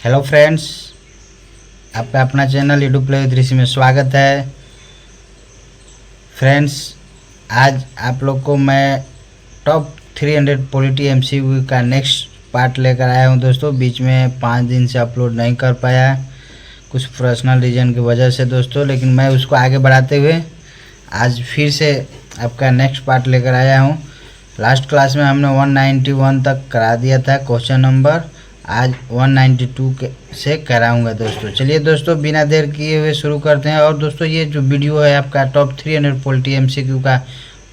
Hello friends, आपका अपना channel YouTube play with ऋषि में स्वागत है। फ्रेंड्स, आज आप लोग को मैं टॉप 300 पॉलिटी एमसीक्यू का नेक्स्ट पार्ट लेकर आया हूं। दोस्तों, बीच में 5 दिन से अपलोड नहीं कर पाया, कुछ पर्सनल रीज़न की वजह से दोस्तों, लेकिन मैं उसको आगे बढ़ाते हुए आज फिर से आपका नेक्स्ट पार्ट लेकर आया हूं। लास्ट क्लास में हमने 191 तक करा दिया था क्वेश्चन नंबर, आज 192 से कराऊंगा दोस्तों। चलिए दोस्तों, बिना देर किए हुए शुरू करते हैं। और दोस्तों, ये जो वीडियो है आपका टॉप 300 पॉलिटी एमसीक्यू का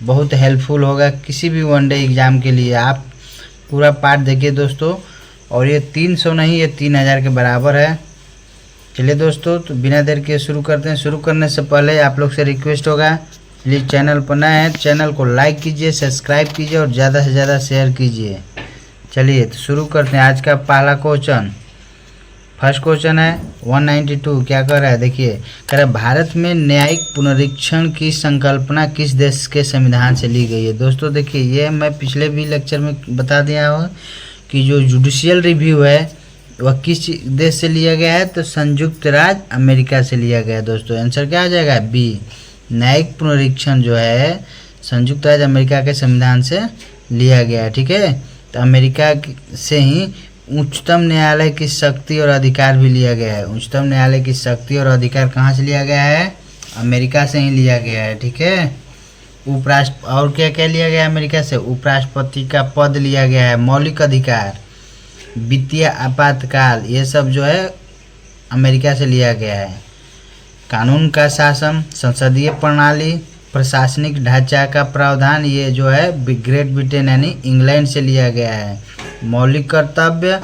बहुत हेल्पफुल होगा किसी भी वनडे एग्ज़ाम के लिए। आप पूरा पार्ट देखिए दोस्तों, और ये 300 नहीं, ये 3000 के बराबर है। चलिए दोस्तों, तो बिना देर किए शुरू करते हैं। शुरू करने से पहले आप लोग से रिक्वेस्ट होगा, प्लीज़ चैनल पर नए हैं चैनल को लाइक कीजिए, सब्सक्राइब कीजिए और ज़्यादा से ज़्यादा शेयर कीजिए। चलिए तो शुरू करते हैं। आज का पहला क्वेश्चन, फर्स्ट क्वेश्चन है 192। क्या कर रहा है देखिए, कह रहा है भारत में न्यायिक पुनरीक्षण की संकल्पना किस देश के संविधान से ली गई है। दोस्तों देखिए, ये मैं पिछले भी लेक्चर में बता दिया हूँ कि जो जुडिशियल रिव्यू है वह किस देश से लिया गया है, तो संयुक्त राज्य अमेरिका से लिया गया है। दोस्तों आंसर क्या आ जाएगा, बी। न्यायिक पुनरीक्षण जो है संयुक्त राज्य अमेरिका के संविधान से लिया गया है। ठीक है, तो अमेरिका से ही उच्चतम न्यायालय की शक्ति और अधिकार भी लिया गया है। उच्चतम न्यायालय की शक्ति और अधिकार कहाँ से लिया गया है, अमेरिका से ही लिया गया है। ठीक है, उपराष्ट्र और क्या क्या लिया गया है अमेरिका से, उपराष्ट्रपति का पद लिया गया है, मौलिक अधिकार, वित्तीय आपातकाल, ये सब जो है अमेरिका से लिया गया है। कानून का शासन, संसदीय प्रणाली, प्रशासनिक ढांचा का प्रावधान, ये जो है ग्रेट ब्रिटेन यानी इंग्लैंड से लिया गया है। मौलिक कर्तव्य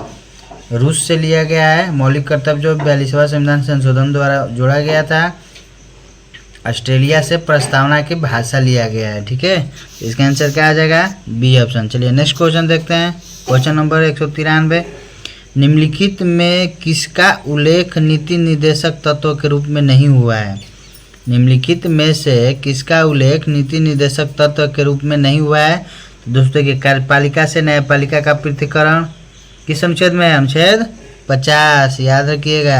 रूस से लिया गया है। मौलिक कर्तव्य जो 42वां संविधान संशोधन द्वारा जोड़ा गया था। ऑस्ट्रेलिया से प्रस्तावना की भाषा लिया गया है। ठीक है, इसका आंसर क्या आ जाएगा, बी ऑप्शन। चलिए नेक्स्ट क्वेश्चन देखते हैं, क्वेश्चन नंबर 193। निम्नलिखित में किसका उल्लेख नीति निर्देशक तत्व के रूप में नहीं हुआ है। निम्नलिखित में से किसका उल्लेख नीति निर्देशक तत्व के रूप में नहीं हुआ है। दोस्तों की कार्यपालिका से न्यायपालिका का पृथक्करण किस अनुच्छेद में है, अनुच्छेद 50, याद रखिएगा।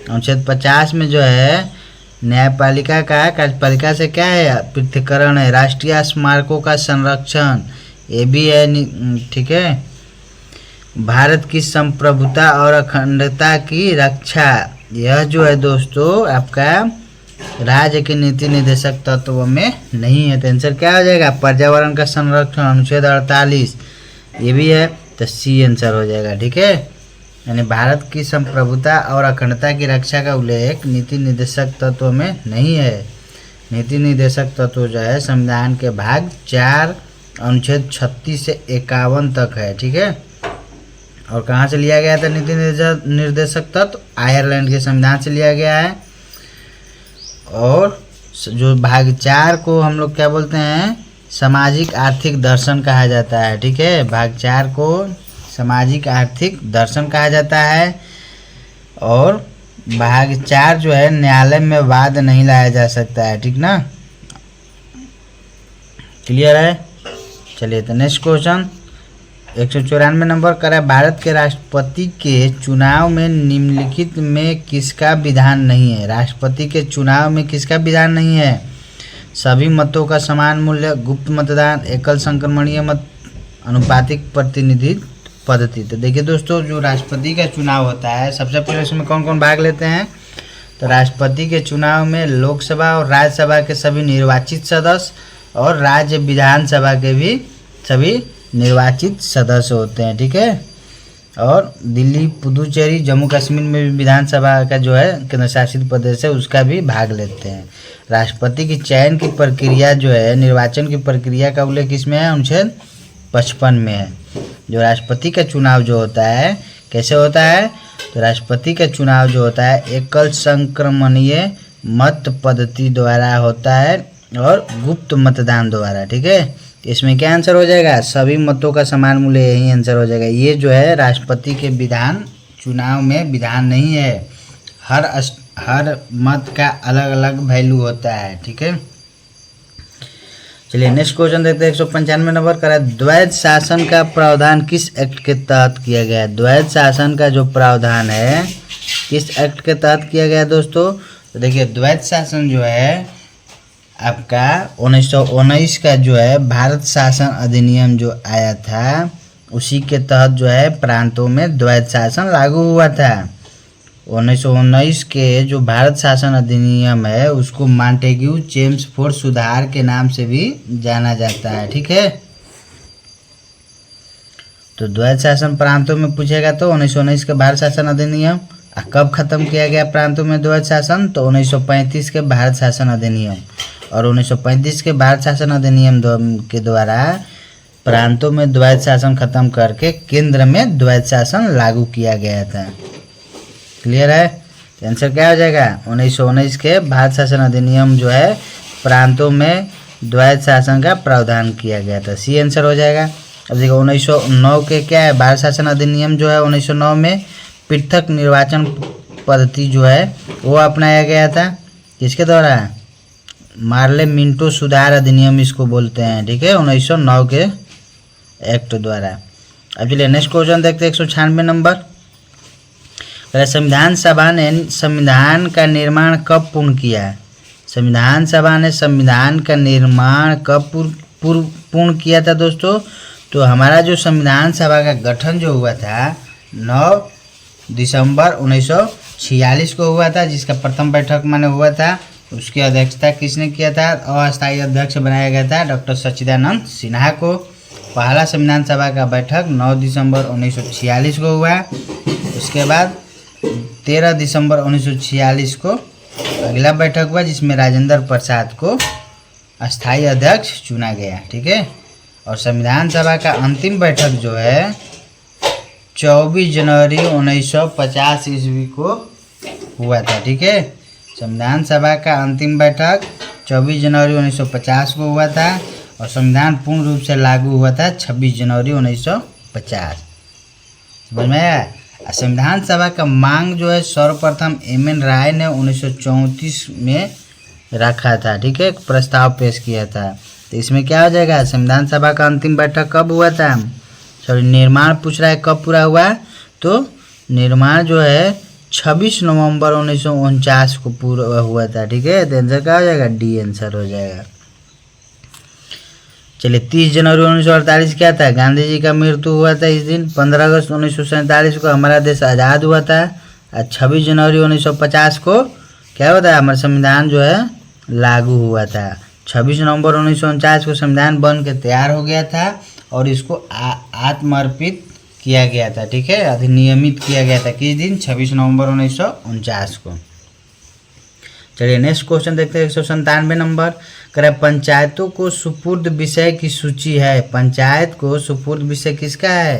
अनुच्छेद 50 में जो है न्यायपालिका का कार्यपालिका से क्या है, पृथक्करण है। राष्ट्रीय स्मारकों का संरक्षण, ये भी है। ठीक है, भारत की संप्रभुता और अखंडता की रक्षा, यह जो है दोस्तों आपका राज्य के नीति निर्देशक तत्व में नहीं है। तो आंसर क्या हो जाएगा, पर्यावरण का संरक्षण, अनुच्छेद 48, ये भी है, तो सी आंसर हो जाएगा। ठीक है, यानी भारत की संप्रभुता और अखंडता की रक्षा का उल्लेख नीति निर्देशक तत्व में नहीं है। नीति निर्देशक तत्व जो है संविधान के भाग 4 अनुच्छेद 36 से 51 तक है। ठीक है, और कहाँ से लिया गया था नीति निर्देशक तत्व, आयरलैंड के संविधान से लिया गया है। और जो भाग 4 को हम लोग क्या बोलते हैं, सामाजिक आर्थिक दर्शन कहा जाता है। ठीक है, भाग 4 को सामाजिक आर्थिक दर्शन कहा जाता है। और भाग 4 जो है न्यायालय में वाद नहीं लाया जा सकता है। ठीक ना, क्लियर है। चलिए तो नेक्स्ट क्वेश्चन 194 नंबर करा, भारत के राष्ट्रपति के चुनाव में निम्नलिखित में किसका विधान नहीं है। राष्ट्रपति के चुनाव में किसका विधान नहीं है, सभी मतों का समान मूल्य, गुप्त मतदान, एकल संक्रमणीय मत, अनुपातिक प्रतिनिधित्व पद्धति। तो देखिए दोस्तों, जो राष्ट्रपति का चुनाव होता है सबसे पहले उसमें कौन कौन भाग लेते हैं, तो राष्ट्रपति के चुनाव में लोकसभा और राज्यसभा के सभी निर्वाचित सदस्य और राज्य विधानसभा के भी सभी निर्वाचित सदस्य होते हैं। ठीक है, और दिल्ली, पुदुचेरी, जम्मू कश्मीर में भी विधानसभा का जो है केंद्र शासित प्रदेश है, उसका भी भाग लेते हैं। राष्ट्रपति की चयन की प्रक्रिया जो है, निर्वाचन की प्रक्रिया का उल्लेख इसमें है, अनुच्छेद 55 में है। जो राष्ट्रपति का चुनाव जो होता है कैसे होता है, तो राष्ट्रपति का चुनाव जो होता है एकल संक्रमणीय मत पद्धति द्वारा होता है और गुप्त मतदान द्वारा। ठीक है, इसमें क्या आंसर हो जाएगा, सभी मतों का समान मूल्य, यही आंसर हो जाएगा। ये जो है राष्ट्रपति के विधान चुनाव में विधान नहीं है, हर मत का अलग अलग वैल्यू होता है। ठीक है, चलिए नेक्स्ट क्वेश्चन देखते हैं 195 नंबर का। द्वैध शासन का प्रावधान किस एक्ट के तहत किया गया है? द्वैध शासन का जो प्रावधान है किस एक्ट के तहत किया गया है दोस्तों? तो देखिए द्वैध शासन जो है आपका 1919 का जो है भारत शासन अधिनियम जो आया था उसी के तहत जो है प्रांतों में द्वैध शासन लागू हुआ था। 1919 के जो भारत शासन अधिनियम है उसको मॉन्टेग्यू चेम्सफोर्ड सुधार के नाम से भी जाना जाता है। ठीक है, तो द्वैध शासन प्रांतों में पूछेगा तो 1919 के भारत शासन अधिनियम। कब खत्म किया गया प्रांतों में द्वैध शासन? तो 1935 के भारत शासन अधिनियम। और 1935 के भारत शासन अधिनियम के द्वारा प्रांतों में द्वैध शासन खत्म करके केंद्र में द्वैध शासन लागू किया गया था। क्लियर है? तो आंसर क्या हो जाएगा? 1919 के भारत शासन अधिनियम जो है प्रांतों में द्वैध शासन का प्रावधान किया गया था। सी आंसर हो जाएगा। अब देखो 1909 के क्या है भारत शासन अधिनियम जो है 1909 में पृथक निर्वाचन पद्धति जो है वो अपनाया गया था। किसके द्वारा? मार्ले मिंटो सुधार अधिनियम इसको बोलते हैं। ठीक है, 1909 के एक्ट द्वारा। अब चलिए नेक्स्ट क्वेश्चन देखते हैं 196 नंबर। संविधान सभा ने संविधान का निर्माण कब पूर्ण किया? संविधान सभा ने संविधान का निर्माण कब पूर्ण किया था दोस्तों? तो हमारा जो संविधान सभा का गठन जो हुआ था 9 दिसंबर 1946 को हुआ था, जिसका प्रथम बैठक माने हुआ था। उसकी अध्यक्षता किसने किया था? अस्थायी अध्यक्ष बनाया गया था डॉक्टर सच्चिदानंद सिन्हा को। पहला संविधान सभा का बैठक 9 दिसंबर 1946 को हुआ। उसके बाद 13 दिसंबर 1946 को अगला बैठक हुआ जिसमें राजेंद्र प्रसाद को अस्थायी अध्यक्ष चुना गया। ठीक है, और संविधान सभा का अंतिम बैठक जो है 24 जनवरी 1950 ईस्वी को हुआ था। ठीक है, संविधान सभा का अंतिम बैठक 24 जनवरी 1950 को हुआ था और संविधान पूर्ण रूप से लागू हुआ था 26 जनवरी 1950। समझ में आया? संविधान सभा का मांग जो है सर्वप्रथम एम.एन. राय ने 1934 में रखा था। ठीक है, एक प्रस्ताव पेश किया था। तो इसमें क्या हो जाएगा? संविधान सभा का अंतिम बैठक कब हुआ था? सॉरी, निर्माण पूछ रहा है कब पूरा हुआ? तो निर्माण जो है 26 नवंबर 1949 को पूरा हुआ था। ठीक है, तो आंसर क्या हो जाएगा? डी आंसर हो जाएगा। चलिए 30 जनवरी 1948 क्या था? गांधी जी का मृत्यु हुआ था इस दिन। 15 अगस्त 1947 को हमारा देश आज़ाद हुआ था। और 26 जनवरी 1950 को क्या हुआ था? हमारा संविधान जो है लागू हुआ था। 26 नवंबर 1949 को संविधान बन के तैयार हो गया था और इसको आत्मर्पित किया गया था। ठीक है, अधिनियमित किया गया था किस दिन? 26 नवंबर 1949 को। चलिए नेक्स्ट क्वेश्चन देखते हैं 197 नंबर। करे पंचायतों को सुपुर्द विषय की सूची है। पंचायत को सुपुर्द विषय किसका है?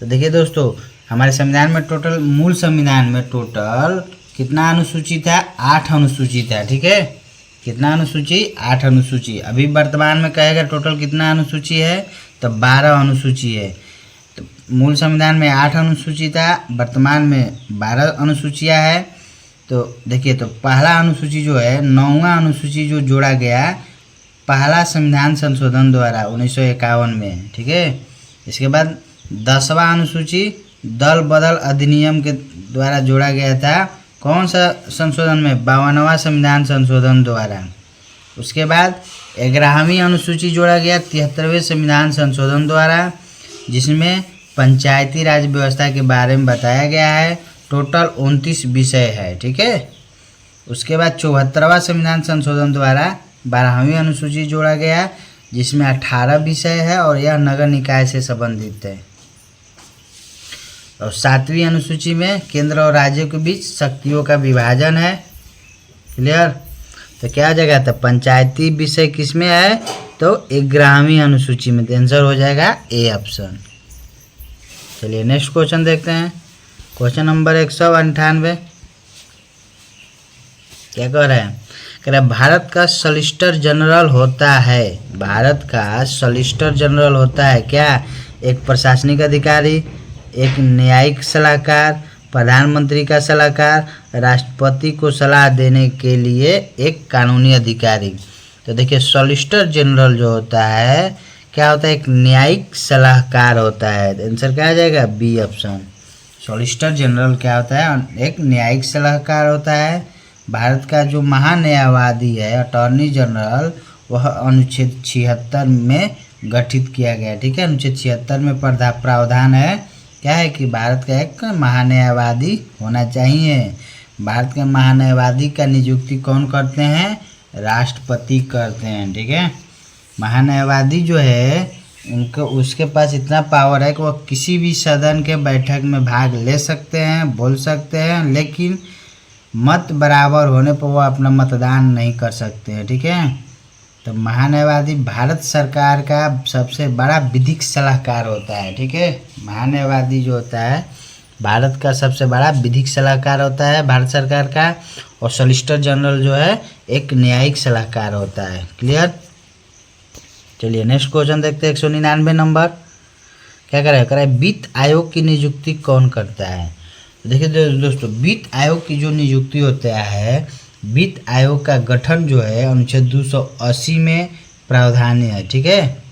तो देखिए दोस्तों, हमारे संविधान में टोटल, मूल संविधान में टोटल कितना अनुसूची था? 8 अनुसूची था। ठीक है, कितना अनुसूची? 8 अनुसूची। अभी वर्तमान में कहेगा टोटल कितना अनुसूची है? तो 12 अनुसूची है। तो मूल संविधान में 8 अनुसूची था, वर्तमान में 12 अनुसूचियाँ है। तो देखिए, तो पहला अनुसूची जो है 9वां अनुसूची जो जोड़ा गया पहला संविधान संशोधन द्वारा 1951 में। ठीक है, इसके बाद 10वां अनुसूची दल बदल अधिनियम के द्वारा जोड़ा गया था। कौन सा संशोधन में? 52वां संविधान संशोधन द्वारा। उसके बाद 11वीं अनुसूची जोड़ा गया 73वें संविधान संशोधन द्वारा, जिसमें पंचायती राज व्यवस्था के बारे में बताया गया है। टोटल 29 विषय है। ठीक है, उसके बाद 74वां संविधान संशोधन द्वारा 12वीं अनुसूची जोड़ा गया जिसमें 18 विषय है और यह नगर निकाय से संबंधित है। और 7वीं अनुसूची में केंद्र और राज्यों के बीच शक्तियों का विभाजन है। क्लियर? तो क्या हो जाएगा? तो पंचायती विषय किस में है? तो 11वीं अनुसूची में। तो आंसर हो जाएगा ए ऑप्शन। चलिए नेक्स्ट क्वेश्चन देखते हैं। क्वेश्चन नंबर 198 क्या कह रहे हैं? कह रहे भारत का सॉलिसिटर जनरल होता है। भारत का सॉलिसिटर जनरल होता है क्या? एक प्रशासनिक अधिकारी, एक न्यायिक सलाहकार, प्रधानमंत्री का सलाहकार, राष्ट्रपति को सलाह देने के लिए एक कानूनी अधिकारी। तो देखिए सॉलिसिटर जनरल जो होता है क्या होता है, एक न्यायिक सलाहकार होता है। आंसर क्या आ जाएगा, बी ऑप्शन। सॉलिसिटर जनरल क्या होता है, एक न्यायिक सलाहकार होता है। भारत का जो महान्यायवादी है अटॉर्नी जनरल, वह अनुच्छेद 76 में गठित किया गया है। ठीक है, अनुच्छेद 76 में प्रावधान है क्या है कि भारत का एक महान्यायवादी होना चाहिए। भारत के महान्यायवादी का नियुक्ति कौन करते हैं, राष्ट्रपति करते हैं। ठीक है, महान्यायवादी जो है उनको उसके पास इतना पावर है कि वह किसी भी सदन के बैठक में भाग ले सकते हैं, बोल सकते हैं, लेकिन मत बराबर होने पर वह अपना मतदान नहीं कर सकते हैं। ठीक है, तो महान्यायवादी भारत सरकार का सबसे बड़ा विधिक सलाहकार होता है। ठीक है, महान्यायवादी जो होता है भारत का सबसे बड़ा विधिक सलाहकार होता है भारत सरकार का, और सॉलिसिटर जनरल जो है एक न्यायिक सलाहकार होता है। क्लियर। चलिए नेक्स्ट क्वेश्चन देखते हैं। 199 नंबर क्या करे, वित्त आयोग की नियुक्ति कौन करता है। तो देखिए दोस्तों, वित्त आयोग की जो नियुक्ति होता है, वित्त आयोग का गठन जो है अनुच्छेद 280 में प्रावधान है। ठीक है,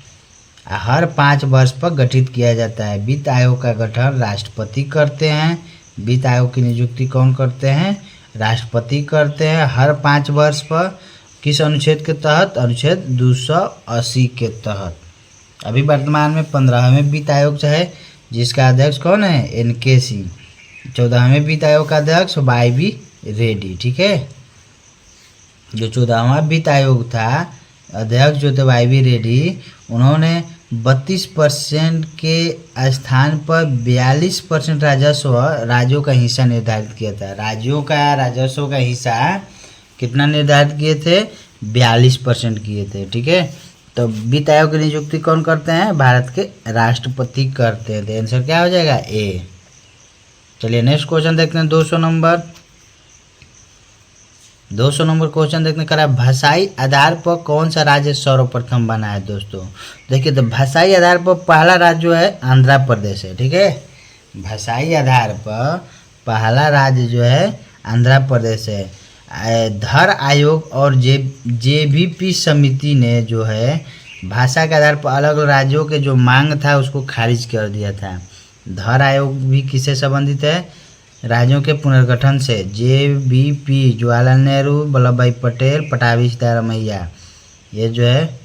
हर 5 वर्ष पर गठित किया जाता है। वित्त आयोग का गठन राष्ट्रपति करते हैं। वित्त आयोग की नियुक्ति कौन करते हैं, राष्ट्रपति करते हैं हर 5 वर्ष पर। किस अनुच्छेद के तहत, अनुच्छेद 280 के तहत। अभी वर्तमान में 15वें वित्त आयोग है जिसका अध्यक्ष कौन है, एन.के. सिंह। 14वें वित्त आयोग का अध्यक्ष वाई.बी. रेड्डी। ठीक है, जो 14वां वित्त आयोग था अध्यक्ष जो थे वाई.बी. रेड्डी, उन्होंने 32% के स्थान पर 42% राजस्व राज्यों का हिस्सा निर्धारित किया था। राज्यों का राजस्व का हिस्सा कितना निर्धारित किए थे, 42% किए थे। ठीक है, तो वित्त आयोग की नियुक्ति कौन करते हैं, भारत के राष्ट्रपति करते हैं। तो आंसर क्या हो जाएगा, ए। चलिए नेक्स्ट क्वेश्चन देखते हैं। 200 नंबर क्वेश्चन देखने का भाषाई आधार पर कौन सा राज्य सर्वप्रथम बना है। दोस्तों देखिए, तो भाषाई आधार पर पहला राज्य जो है आंध्र प्रदेश है। ठीक है, भाषाई आधार पर पहला राज्य जो है आंध्र प्रदेश है। धर आयोग और जेबीपी समिति ने जो है भाषा के आधार पर अलग अलग राज्यों के जो मांग था उसको खारिज कर दिया था। धर आयोग भी किससे संबंधित है, राज्यों के पुनर्गठन से। जेबीपी जवाहरलाल नेहरू, वल्लभ भाई पटेल, पटाभी सीतारामैया, ये जो है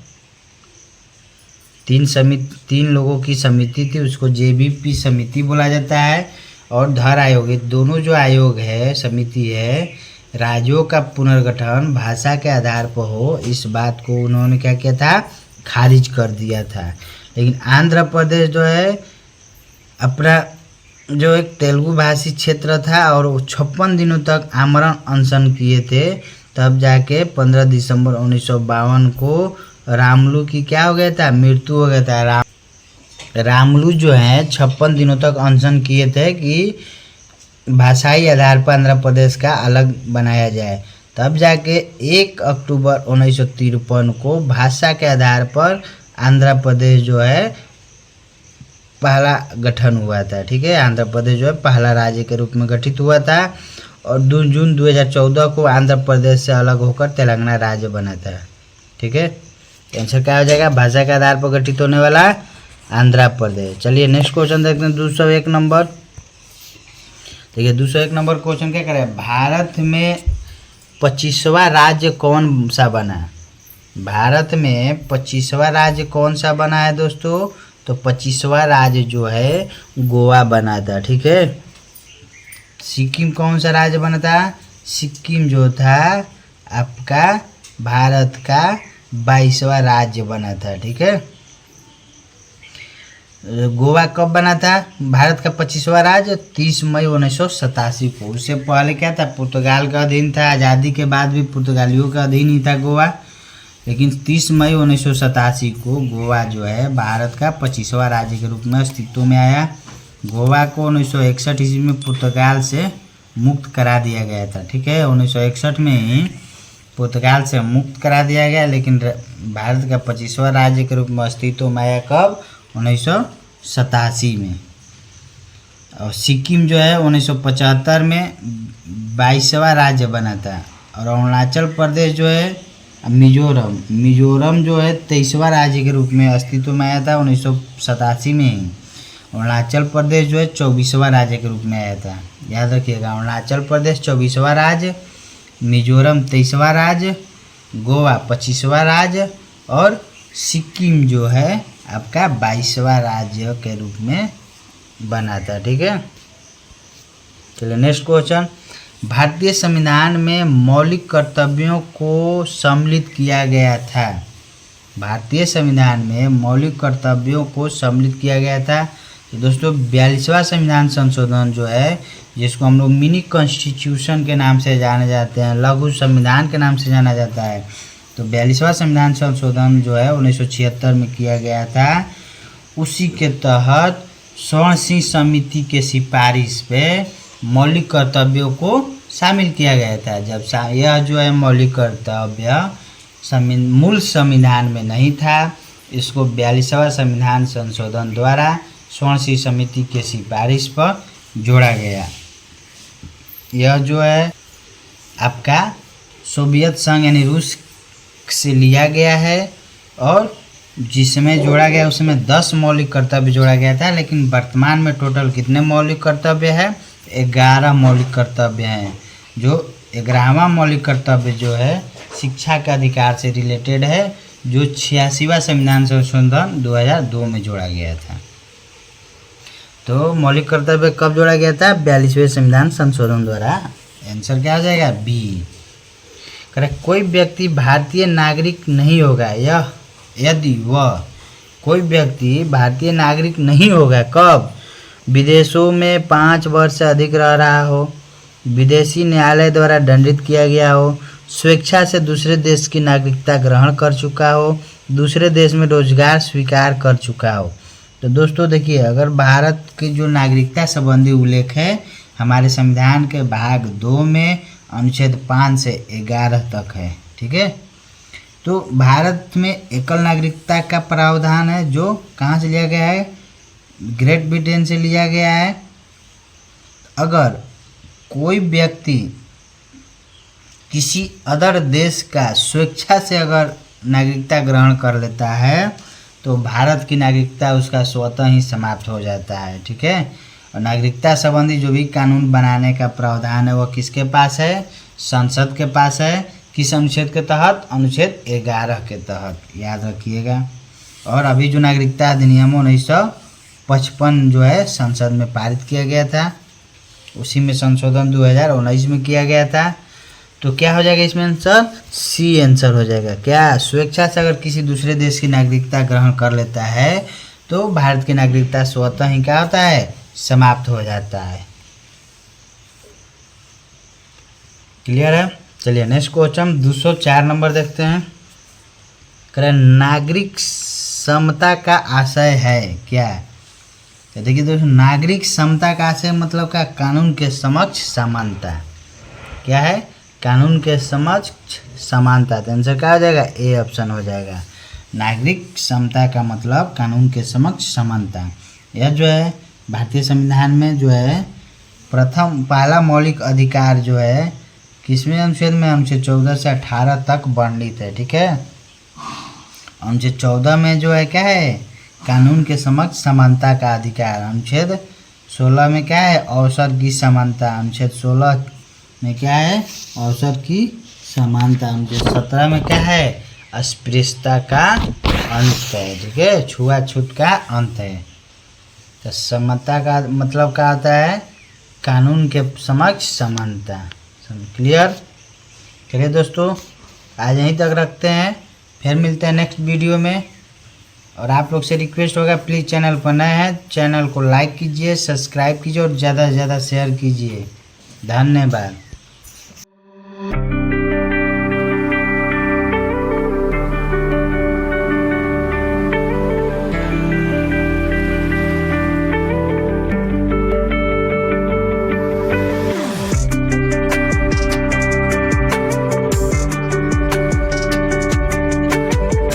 3 लोगों की समिति थी, उसको जेबीपी समिति बोला जाता है। और धर आयोग, ये दोनों जो आयोग है, समिति है, राज्यों का पुनर्गठन भाषा के आधार पर हो, इस बात को उन्होंने क्या किया था, खारिज कर दिया था। लेकिन आंध्र प्रदेश जो है अपना जो एक तेलुगु भाषी क्षेत्र था और 56 दिनों तक आमरण अनशन किए थे, तब जाके 15 दिसंबर 1952 को रामलू की क्या हो गया था, मृत्यु हो गया था। रामलू जो है 56 दिनों तक अनशन किए थे कि भाषाई आधार पर आंध्र प्रदेश का अलग बनाया जाए। तब जाके 1 अक्टूबर 1953 को भाषा के आधार पर आंध्र प्रदेश जो है पहला गठन हुआ था। ठीक है, आंध्र प्रदेश जो है पहला राज्य के रूप में गठित हुआ था। और 2 जून 2014 को आंध्र प्रदेश से अलग होकर तेलंगाना राज्य बना था। ठीक है, आंसर क्या हो जाएगा, भाषा के आधार पर गठित होने वाला आंध्र प्रदेश। चलिए नेक्स्ट क्वेश्चन देखते हैं। 201 नंबर देखिए, 201 नंबर क्वेश्चन क्या करें, भारत में 25वां राज्य कौन सा बना। भारत में 25वां राज्य कौन सा बना है दोस्तों, तो 25वां राज्य जो है गोवा बना था। ठीक है, सिक्किम कौन सा राज्य बना था, सिक्किम जो था आपका भारत का 22वां राज्य बना था। ठीक है, गोवा कब बना था, भारत का 25वां राज्य 30 मई 1987 को। उससे पहले क्या था, पुर्तगाल का अधीन था। आज़ादी के बाद भी पुर्तगालियों का अधीन ही था गोवा, लेकिन 30 मई 1987 को गोवा जो है भारत का 25वां राज्य के रूप में अस्तित्व में आया। गोवा को 1961 ईस्वी में पुर्तगाल से मुक्त करा दिया गया था। ठीक है, 1961 में ही पुर्तगाल से मुक्त करा दिया गया, लेकिन भारत का 25वां राज्य के रूप में अस्तित्व में आया कब, 1987 में। और सिक्किम जो है 1975 में 22वां राज्य बना था। और अरुणाचल प्रदेश जो है मिजोरम जो है 23वां राज्य के रूप में अस्तित्व में आया था 1987 में ही। अरुणाचल प्रदेश जो है 24वां राज्य के रूप में आया था, याद रखिएगा। अरुणाचल प्रदेश 24वां राज्य, मिजोरम 23वां राज्य, गोवा 25वां राज्य और सिक्किम जो है आपका 22वां राज्य के रूप में बना था। ठीक है, चलिए नेक्स्ट क्वेश्चन। भारतीय संविधान में मौलिक कर्तव्यों को सम्मिलित किया गया था। भारतीय संविधान में मौलिक कर्तव्यों को सम्मिलित किया गया था। तो दोस्तों 42वां संविधान संशोधन जो है, जिसको हम लोग मिनी कॉन्स्टिट्यूशन के नाम से जाने जाते हैं, लघु संविधान के नाम से जाना जाता है। तो 42वां संविधान संशोधन जो है 1976 में किया गया था। उसी के तहत स्वर्ण सिंह समिति के सिफारिश पे मौलिक कर्तव्यों को शामिल किया गया था। जब यह जो है मौलिक कर्तव्य मूल संविधान में नहीं था, इसको 42वां संविधान संशोधन द्वारा स्वर्ण सिंह समिति के सिफारिश पर जोड़ा गया। यह जो है आपका सोवियत संघ यानी रूस से लिया गया है और जिसमें जोड़ा गया उसमें 10 मौलिक कर्तव्य जोड़ा गया था। लेकिन वर्तमान में टोटल कितने मौलिक कर्तव्य है? 11 मौलिक कर्तव्य हैं। जो 11वां मौलिक कर्तव्य जो है शिक्षा के अधिकार से रिलेटेड है, जो 86वां संविधान संशोधन 2002 में जोड़ा गया था। तो मौलिक कर्तव्य कब जोड़ा गया था? 42वें संविधान संशोधन द्वारा। आंसर क्या हो जाएगा? B correct. कोई व्यक्ति भारतीय नागरिक नहीं होगा यदि वह कोई व्यक्ति भारतीय नागरिक नहीं होगा कब? विदेशों में 5 वर्ष से अधिक रह रहा हो, विदेशी न्यायालय द्वारा दंडित किया गया हो, स्वेच्छा से दूसरे देश की नागरिकता ग्रहण कर चुका हो, दूसरे देश में रोजगार स्वीकार कर चुका हो। तो दोस्तों देखिए, अगर भारत की जो नागरिकता संबंधी उल्लेख है हमारे संविधान के भाग 2 में अनुच्छेद 5 से 11 तक है। ठीक है, तो भारत में एकल नागरिकता का प्रावधान है जो कहाँ से लिया गया है? ग्रेट ब्रिटेन से लिया गया है। अगर कोई व्यक्ति किसी अदर देश का स्वेच्छा से अगर नागरिकता ग्रहण कर लेता है तो भारत की नागरिकता उसका स्वतः ही समाप्त हो जाता है। ठीक है, और नागरिकता संबंधी जो भी कानून बनाने का प्रावधान है वह किसके पास है? संसद के पास है। किस अनुच्छेद के तहत? अनुच्छेद 11 के तहत, याद रखिएगा। और अभी जो नागरिकता अधिनियम 1955 जो है संसद में पारित किया गया था, उसी में संशोधन 2019 में किया गया था। तो क्या हो जाएगा इसमें आंसर? सी आंसर हो जाएगा। क्या? स्वेच्छा से अगर किसी दूसरे देश की नागरिकता ग्रहण कर लेता है तो भारत की नागरिकता स्वतः ही क्या होता है? समाप्त हो जाता है। क्लियर है? चलिए नेक्स्ट क्वेश्चन 204 नंबर देखते हैं। करें नागरिक समता का आशय है क्या? तो देखिए दोस्तों, नागरिक समता का आशय मतलब क्या? कानून के समक्ष समानता। क्या है? कानून के समक्ष समानता। तो आंसर क्या हो जाएगा? ए ऑप्शन हो जाएगा। नागरिक समता का मतलब कानून के समक्ष समानता। यह जो है भारतीय संविधान में जो है पहला मौलिक अधिकार जो है किसमें अनुच्छेद में? अनुच्छेद 14 से 18 तक वर्णित है। ठीक है, अनुच्छेद 14 में जो है क्या है? कानून के समक्ष समानता का अधिकार। अनुच्छेद 16 में क्या है? अवसर की समानता। अनुच्छेद 16 में क्या है? अवसर की समानता। अनुच्छेद 17 में क्या है? अस्पृश्यता का अंत है। ठीक है, छुआछूत का अंत है। तो समता का मतलब क्या होता है? कानून के समक्ष समानता। क्लियर? चलिए दोस्तों, आज यहीं तक रखते हैं, फिर मिलते हैं नेक्स्ट वीडियो में। और आप लोग से रिक्वेस्ट होगा, प्लीज़ चैनल पर नए हैं चैनल को लाइक कीजिए, सब्सक्राइब कीजिए और ज़्यादा से ज़्यादा शेयर कीजिए। धन्यवाद।